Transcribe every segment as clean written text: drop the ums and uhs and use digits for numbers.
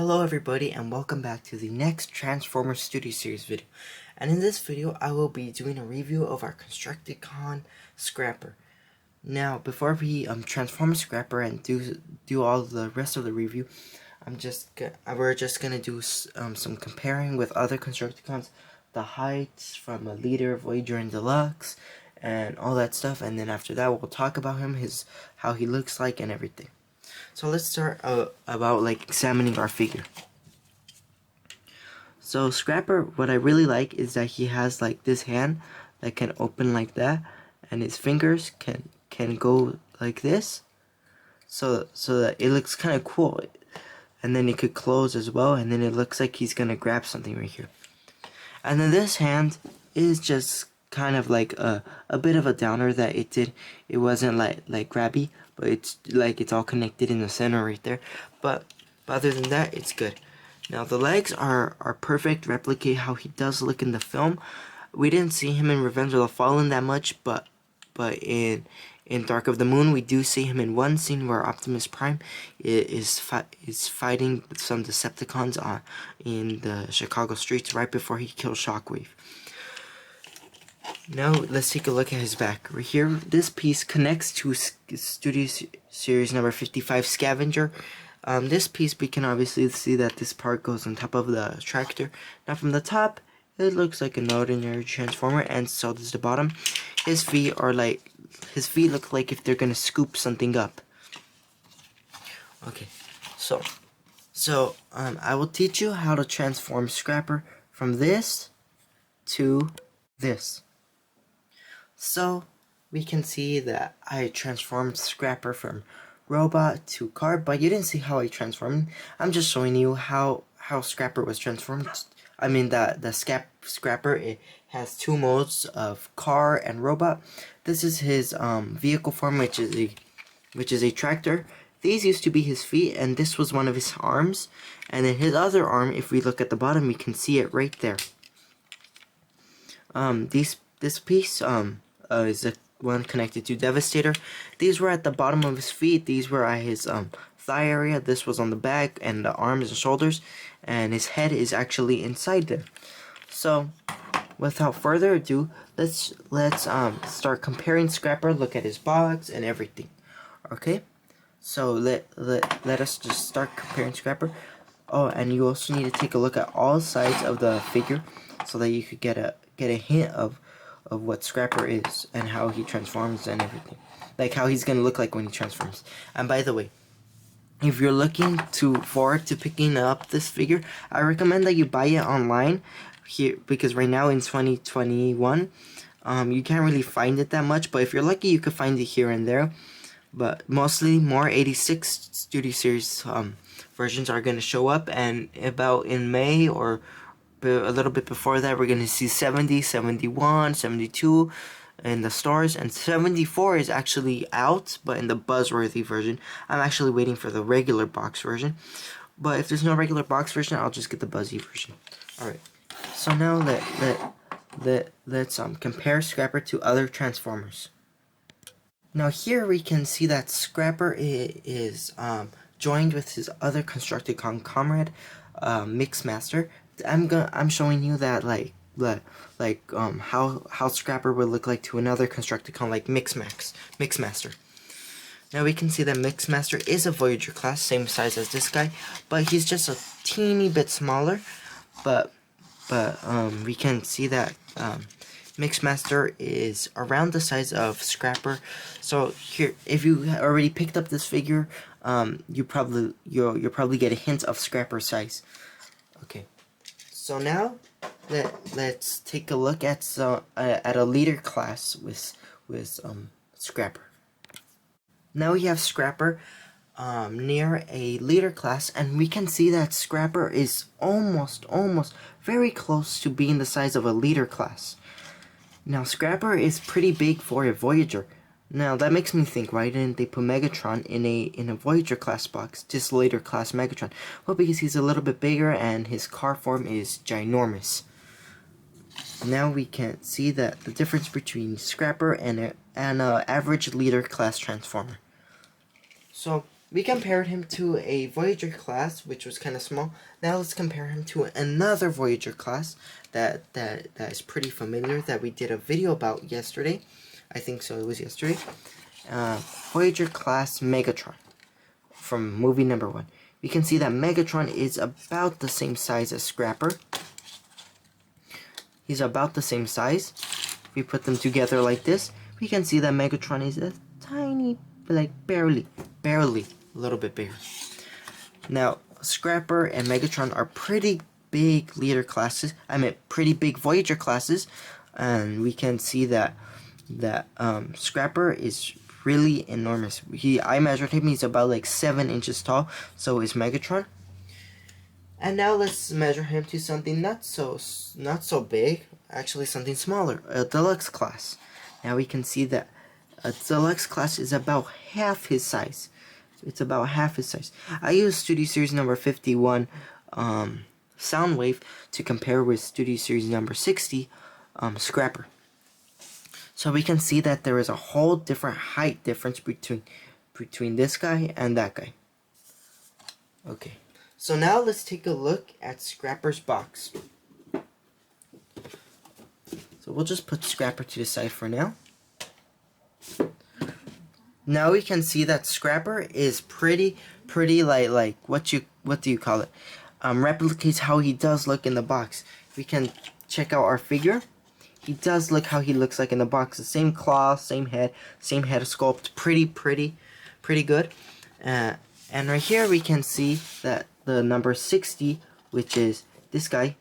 Hello everybody and welcome back to the next Transformers Studio Series video. And in this video I will be doing a review of our Constructicon Scrapper. Now before we transform Scrapper and do all the rest of the review, we're just gonna do some comparing with other Constructicons, the heights from a Leader, Voyager, and Deluxe, and all that stuff. And then after that we'll talk about him, how he looks like, and everything. So let's start about examining our figure. So Scrapper, what I really like is that he has this hand that can open like that, and his fingers can go like this, so that it looks kind of cool. And then it could close as well, and then it looks like he's gonna grab something right here. And then this hand is just kind of like a bit of a downer, that it wasn't like grabby, but it's all connected in the center right there. But other than that, it's good. Now the legs are perfect, replicate how he does look in the film. We didn't see him in Revenge of the Fallen that much, but in Dark of the Moon we do see him in one scene where Optimus Prime is fighting some Decepticons in the Chicago streets right before he kills Shockwave. Now let's take a look at his back. Right here, this piece connects to Studio Series number 55 Scavenger. This piece, we can obviously see that this part goes on top of the tractor. Now from the top, it looks like an ordinary Transformer, and so does the bottom. His feet look like if they're gonna scoop something up. Okay, so I will teach you how to transform Scrapper from this to this. So we can see that I transformed Scrapper from robot to car, but you didn't see how I transformed. I'm just showing you how Scrapper was transformed. I mean the Scrapper, it has two modes of car and robot. This is his vehicle form, which is a tractor. These used to be his feet, and this was one of his arms. And then his other arm, if we look at the bottom, we can see it right there. This piece is the one connected to Devastator. These were at the bottom of his feet. These were at his thigh area. This was on the back and the arms and shoulders, and his head is actually inside there. So without further ado, let's start comparing Scrapper. Look at his box and everything. Okay, so let us just start comparing Scrapper. Oh, and you also need to take a look at all sides of the figure so that you could get a hint of what Scrapper is and how he transforms and everything, like how he's gonna look like when he transforms. And by the way, if you're looking forward to picking up this figure, I recommend that you buy it online here, because right now in 2021 you can't really find it that much, but if you're lucky you could find it here and there. But mostly more 86 Studio Series versions are gonna show up, and about in May or a little bit before that, we're going to see 70, 71, 72 in the stores, and 74 is actually out, but in the Buzzworthy version. I'm actually waiting for the regular box version, but if there's no regular box version, I'll just get the Buzzy version. Alright, so now let's compare Scrapper to other Transformers. Now here we can see that Scrapper is joined with his other Constructicon comrade, Mixmaster. I'm showing you that how Scrapper would look like to another Constructicon like Mixmaster. Now we can see that Mixmaster is a Voyager class, same size as this guy, but he's just a teeny bit smaller. But we can see that Mixmaster is around the size of Scrapper. So here, if you already picked up this figure, you'll probably get a hint of Scrapper's size. Okay. So now let's take a look at a leader class with Scrapper. Now we have Scrapper near a leader class, and we can see that Scrapper is almost very close to being the size of a leader class. Now Scrapper is pretty big for a Voyager. Now that makes me think, why didn't they put Megatron in a Voyager class box, just later class Megatron? Well, because he's a little bit bigger and his car form is ginormous. Now we can see that the difference between Scrapper and an average leader class Transformer. So we compared him to a Voyager class, which was kind of small. Now let's compare him to another Voyager class that is pretty familiar, that we did a video about yesterday. I think so, it was yesterday. Voyager class Megatron from movie number 1. We can see that Megatron is about the same size as Scrapper. He's about the same size. If we put them together like this, we can see that Megatron is a tiny, like barely a little bit bigger. Now, Scrapper and Megatron are pretty big leader classes. I mean, pretty big Voyager classes, and we can see that Scrapper is really enormous. I measured him. He's about like 7 inches tall. So is Megatron. And now let's measure him to something not so big. Actually, something smaller. A deluxe class. Now we can see that a deluxe class is about half his size. It's about half his size. I used Studio Series number 51 Soundwave to compare with Studio Series number 60 Scrapper. So we can see that there is a whole different height difference between this guy and that guy. Okay. So now let's take a look at Scrapper's box. So we'll just put Scrapper to the side for now. Now we can see that Scrapper is pretty like what do you call it? Replicates how he does look in the box. We can check out our figure. He does look how he looks like in the box. The same claw, same head sculpt. Pretty good. And right here we can see that the number 60, which is this guy,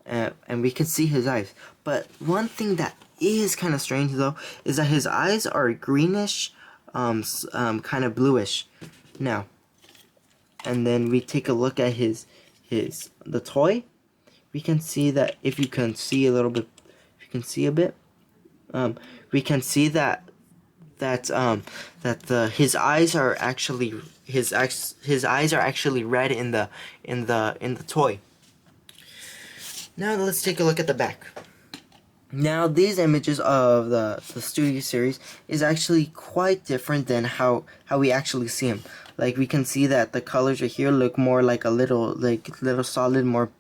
and we can see his eyes. But one thing that is kind of strange though is that his eyes are greenish, kind of bluish. Now, and then we take a look at the toy. We can see that, if you can see a little bit, if you can see a bit, we can see that his eyes are actually red in the toy. Now let's take a look at the back. Now these images of the Studio Series is actually quite different than how we actually see him. Like we can see that the colors right here look more like a little solid, more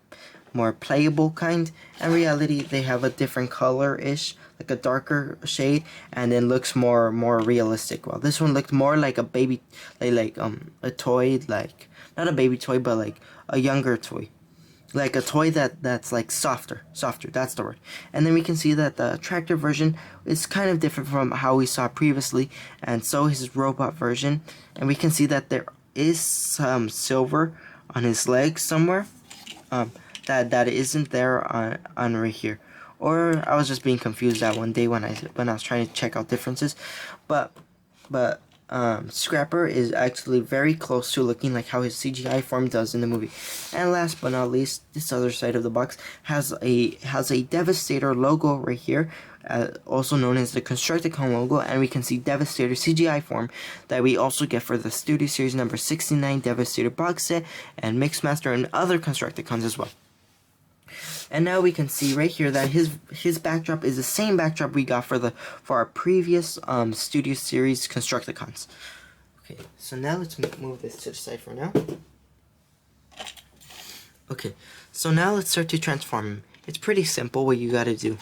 playable kind. In reality, they have a different color-ish, like a darker shade, and then looks more realistic. Well, this one looked more like a baby, like a toy, like not a baby toy, but like a younger toy, like a toy that's like softer. That's the word. And then we can see that the tractor version is kind of different from how we saw previously, and so is his robot version. And we can see that there is some silver on his legs somewhere. That isn't there on right here, or I was just being confused that one day when I was trying to check out differences, but Scrapper is actually very close to looking like how his CGI form does in the movie. And last but not least, this other side of the box has a Devastator logo right here, also known as the Constructicon logo, and we can see Devastator CGI form that we also get for the Studio Series number 69 Devastator box set and Mixmaster and other Constructicons as well. And now we can see right here that his backdrop is the same backdrop we got for our previous Studio Series Constructicons. Okay, so now let's move this to the side for now. Okay, so now let's start to transform him. It's pretty simple what you gotta do.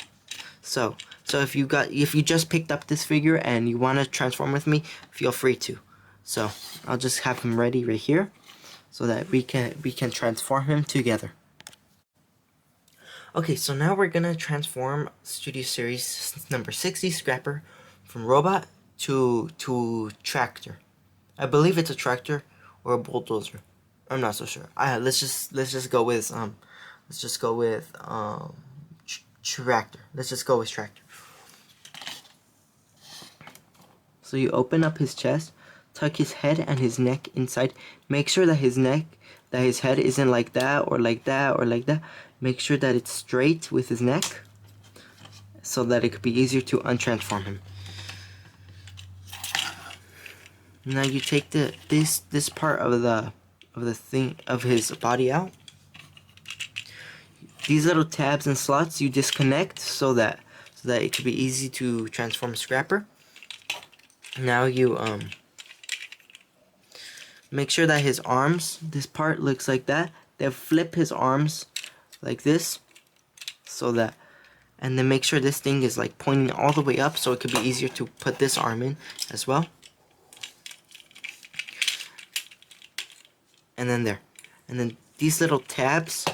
So if you just picked up this figure and you wanna transform with me, feel free to. So I'll just have him ready right here, so that we can transform him together. Okay, so now we're gonna transform Studio Series number 60 Scrapper from robot to tractor. I believe it's a tractor or a bulldozer. I'm not so sure. Let's just go with tractor. Let's just go with tractor. So you open up his chest, tuck his head and his neck inside. Make sure that his head isn't like that or like that or like that. Make sure that it's straight with his neck, so that it could be easier to untransform him. Now you take this part of his body out. These little tabs and slots you disconnect so that it could be easy to transform Scrapper. Now you make sure that his arms, this part looks like that. Then flip his arms like this, so that, and then make sure this thing is like pointing all the way up, so it could be easier to put this arm in as well. And then there, and then these little tabs,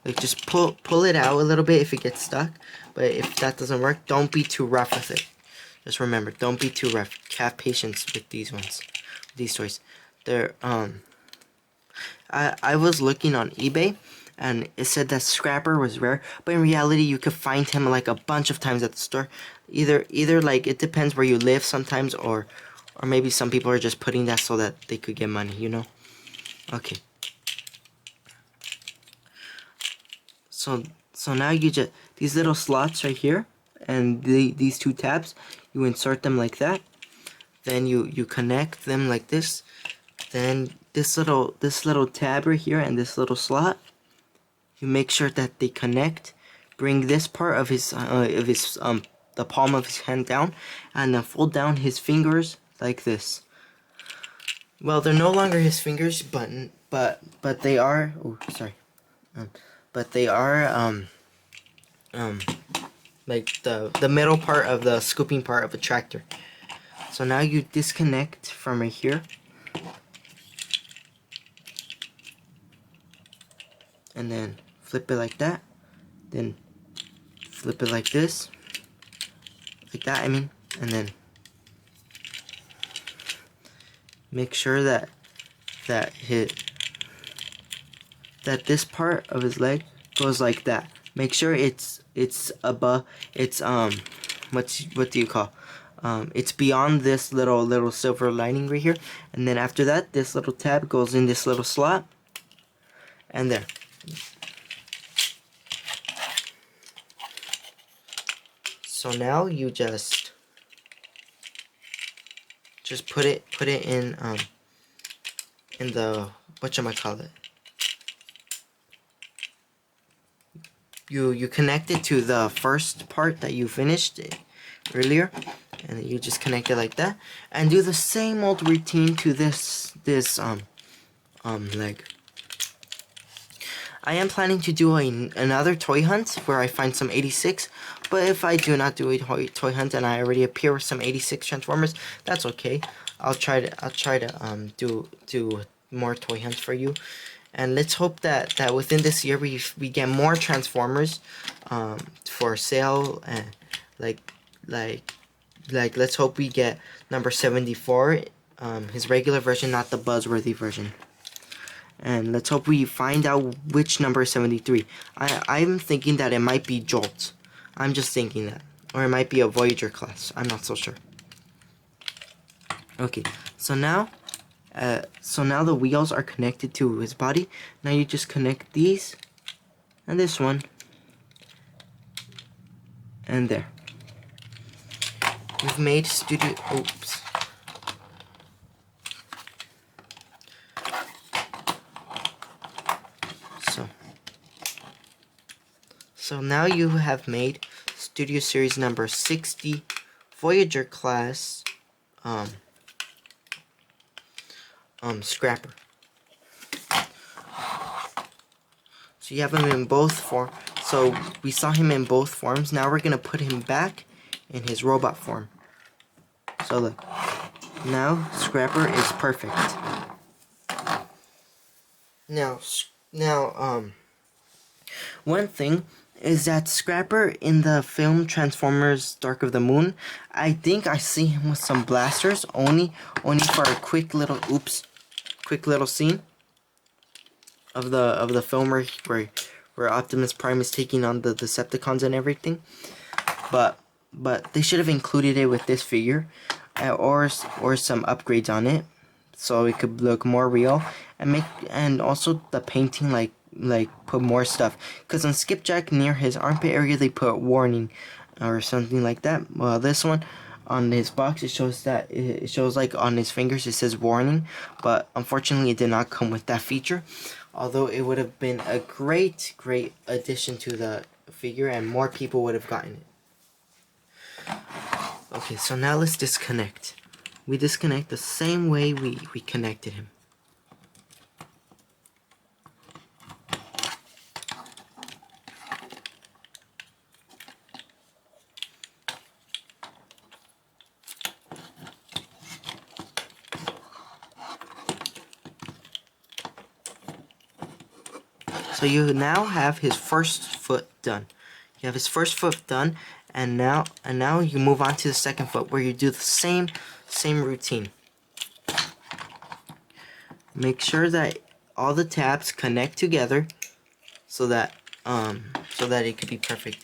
like just pull it out a little bit if it gets stuck. But if that doesn't work, don't be too rough with it. Just remember, don't be too rough. Have patience with these ones, these toys. They're I was looking on eBay, and it said that Scrapper was rare, but in reality you could find him like a bunch of times at the store. Either like, it depends where you live sometimes, or maybe some people are just putting that so that they could get money, you know. Okay. So now you just, these little slots right here, and these two tabs, you insert them like that. Then you connect them like this. Then this little tab right here and this little slot, you make sure that they connect. Bring this part of his the palm of his hand down, and then fold down his fingers like this. Well, they're no longer his fingers, but they are. Oh, sorry. But they are like the middle part of the scooping part of a tractor. So now you disconnect from right here, and then flip it like that, then flip it like this, like that I mean, and then make sure that this part of his leg goes like that. Make sure it's above, it's what do you call, it's beyond this little silver lining right here, and then after that this little tab goes in this little slot, and there. So now you just put it in the, whatchamacallit, you connect it to the first part that you finished earlier, and you just connect it like that, and do the same old routine to this leg. I am planning to do another toy hunt where I find some 86, but if I do not do a toy hunt and I already appear with some 86 Transformers, that's okay. I'll try to do more toy hunts for you, and let's hope that within this year we get more Transformers for sale, and like let's hope we get number 74, his regular version, not the buzzworthy version. And let's hope we find out which number is 73. I'm thinking that it might be Jolt. I'm just thinking that. Or it might be a Voyager class. I'm not so sure. Okay, so now the wheels are connected to his body. Now you just connect these and this one. And there. We've made oops. So now you have made Studio Series number 60 Voyager class Scrapper. So you have him in both forms. So we saw him in both forms. Now we're gonna put him back in his robot form. So look, now Scrapper is perfect. Now one thing is that Scrapper in the film Transformers Dark of the Moon, I think I see him with some blasters, only for a quick little scene of the film where Optimus Prime is taking on the Decepticons and everything. But they should have included it with this figure, or some upgrades on it, so it could look more real, and also the painting like put more stuff, because on Skipjack near his armpit area they put warning or something like that. Well, this one on his box, it shows like on his fingers it says warning, but unfortunately it did not come with that feature, although it would have been a great addition to the figure and more people would have gotten it. Okay, so now let's disconnect. we disconnect the same way we connected him. So you now have his first foot done. You have his first foot done, and now you move on to the second foot, where you do the same routine. Make sure that all the tabs connect together, so that it could be perfect.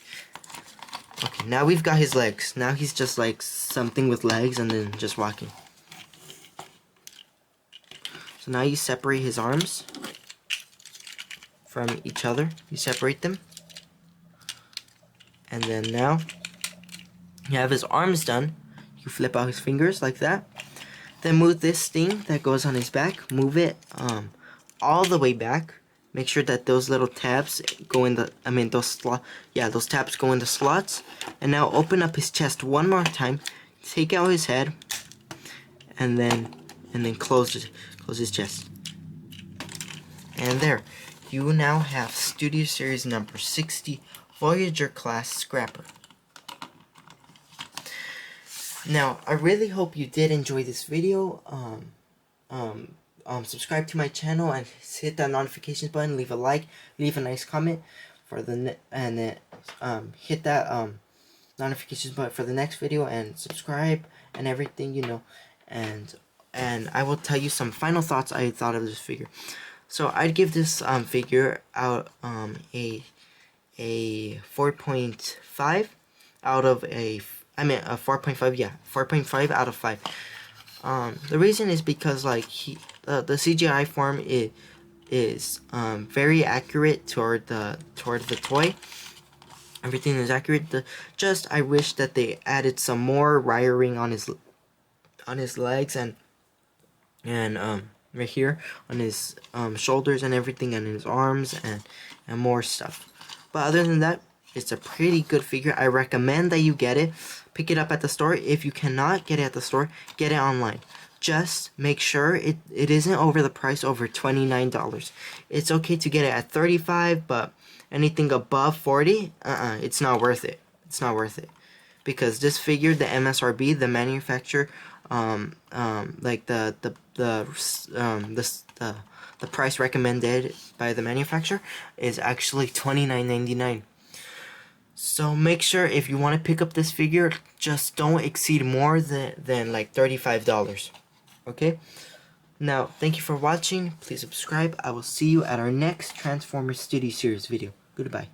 Okay, now we've got his legs. Now he's just like something with legs and then just walking. So now you separate his arms from each other. You separate them. And then now you have his arms done. You flip out his fingers like that. Then move this thing that goes on his back. Move it all the way back. Make sure that those little tabs go in the, those tabs go in the slots. And now open up his chest one more time. Take out his head, and then close his chest. And there, you now have Studio Series number 60, Voyager class Scrapper. Now, I really hope you did enjoy this video. Subscribe to my channel and hit that notifications button. Leave a like, leave a nice comment for hit that notifications button for the next video, and subscribe and everything, you know. And I will tell you some final thoughts I thought of this figure. So I'd give this figure out a 4.5 out of a 4.5, yeah, 4.5 out of 5. The reason is because like the CGI form is very accurate toward the toy. Everything is accurate. Just I wish that they added some more wiring on his legs and right here on his shoulders and everything, and his arms and more stuff. But other than that, it's a pretty good figure. I recommend that you get it. Pick it up at the store. If you cannot get it at the store, get it online. Just make sure it isn't over the price, over $29. It's okay to get it at $35, but anything above $40, it's not worth it. It's not worth it. Because this figure, the MSRP, the manufacturer, like the price recommended by the manufacturer is actually $29.99. So make sure if you want to pick up this figure, just don't exceed more than like $35. Okay? Now, thank you for watching. Please subscribe. I will see you at our next Transformers Studio Series video. Goodbye.